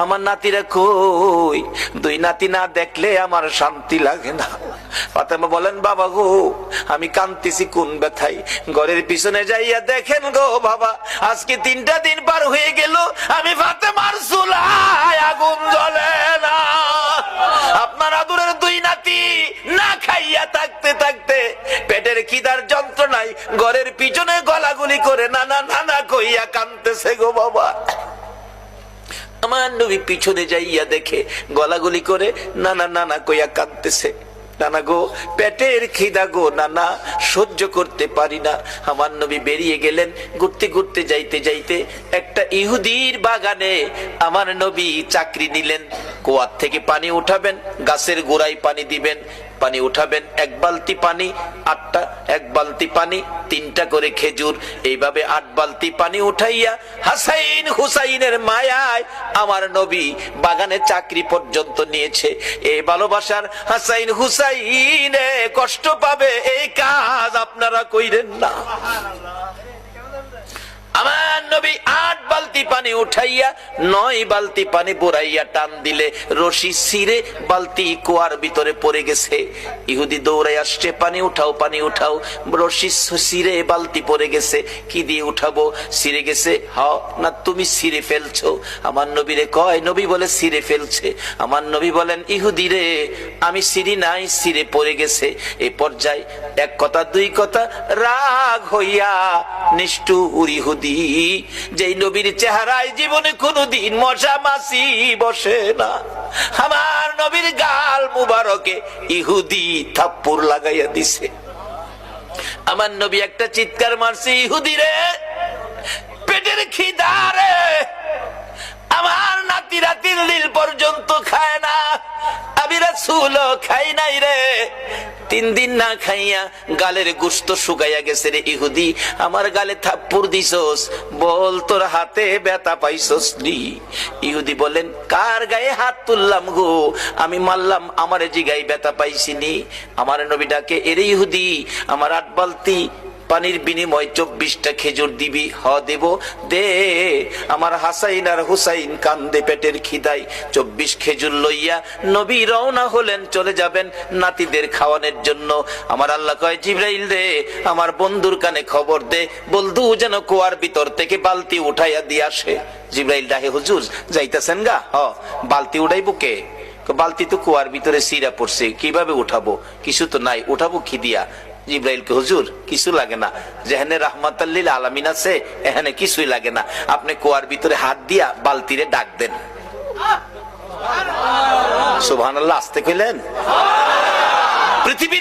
আমার নাতিরা কই? দুই নাতি না দেখলে আমার শান্তি লাগে না। ফাতেমা বলেন, বাবা গো আমি কাঁদতেছি কোন ব্যথায়। ঘরের পিছনে যাইয়া দেখেন গো বাবা, আজকে 3টা দিন পার হয়ে গেল, আমি ফাতেমার চুলায় আগুন জ্বলে না। আপনার আদরের দুই নাতি না খাইয়া থাকতে থাকতে পেটের খিদার যন্ত্রণায় ঘরের পিছনে গলাগুলি করে নানা নানা কইয়া কাঁদতেছে গো বাবা। আমার নবী পিছনে যাইয়া দেখে গলাগুলি করে নানা নানা কইয়া কাঁদতেছে। নানা গো পেটের খিদা গো নানা, সহ্য করতে পারি না। আমার নবী বেরিয়ে গেলেন। ঘুরতে ঘুরতে যাইতে যাইতে একটা ইহুদির বাগানে আমার নবী চাকরি নিলেন। কুয়ার থেকে পানি উঠাবেন, গাছের গোড়ায় পানি দিবেন, পানি উঠাবেন, 1 বালতি পানি 8টা, 1 বালতি পানি 3টা করে খেজুর, এইভাবে 8 বালতি পানি উঠাইয়া হাসাইন হুসাইনের মায়ায় আমার নবী বাগানে চাকরি পর্যন্ত নিয়েছে। এই ভালোবাসার হাসাইন হুসাইনে কষ্ট পাবে, এই কাজ আপনারা কইরেন না। আমার নবী 8 বালতি পানি উঠাইয়া 9 বালতি পানি বুড়াইয়া টান দিলে রশি ছিঁড়ে বালতি কুয়ার ভিতরে পড়ে গেছে। ইহুদি দৌড়াই আসছে, পানি উঠাও পানি উঠাও। রশি ছিঁড়ে বালতি পড়ে গেছে, কি দিয়ে উঠাবো? ছিঁড়ে গেছে। না তুমি ছিঁড়ে ফেলছো? আমার নবীরে কয়, নবী বলে ছিঁড়ে ফেলছে। আমার নবী বলেন, ইহুদি রে আমি ছিঁড়ি নাই, ছিঁড়ে পড়ে গেছে। এই পর্যায়ে 1 কথা 2 কথা রাগ হইয়া নিষ্ঠুর ইহুদি, যেই নবীর চেহারায় জীবনে কোনদিন মশা মাছি বসে না, আমার নবীর গাল মুবারকে ইহুদি থাপ্পড় লাগাইয়া দিছে। আমার নবী একটা চিৎকার মারছে, ইহুদি রে পেটের খিদা রে, আমার নাতিরা 3 দিন পর্যন্ত খায় না, আমি রাসূলও খাই নাই রে। 3 দিন না খাইয়া গালের গোশত শুকাইয়া গেছে রে ইহুদি, আমার গালে থাপ্পড় দিছস, বল তোর হাতে ব্যথা পাইছস নি? ইহুদি বলেন, কার গায়ে হাত তুললাম গো? আমি মারলাম, আমারে জিগাই ব্যথা পাইছিনি? আমার নবী ডাকে, এরে ইহুদি আমার 8 বালতি পানির বিনিময় 24টা খেজুর দিবি? হ দেব, দে। আমার হাসাইন আর হুসাইন কান্দে পেটের খিদায়। 24 খেজুর লইয়া নবী রওনা হলেন, চলে যাবেন নাতিদের খাওয়ানোর জন্য। আমার আল্লাহ কয়, জিবরাইল রে আমার বন্ধুর কানে খবর দে, বন্ধু যেন কুয়ার ভিতর থেকে বালতি উঠাইয়া দিয়ে আসে। জিবরাইল ডাকে, হুজুর যাইতেছেন গা? বালতি উঠাইবো কে? বালতি তো কুয়ার ভিতরে সিরা পড়ছে, কিভাবে উঠাবো? কিছু তো নাই, উঠাবো কি দিয়া? জিবরাইলকে, হুজুর কিছু লাগে না, যেখানে রাহমাতাল লিল আলামিন আছে এখানে কিছুই লাগে না, আপনি কুয়ার ভিতরে হাত দিয়া বালতিরে ডাক দেন। সুবহানাল্লাহ, আসতে কইলেন। পৃথিবী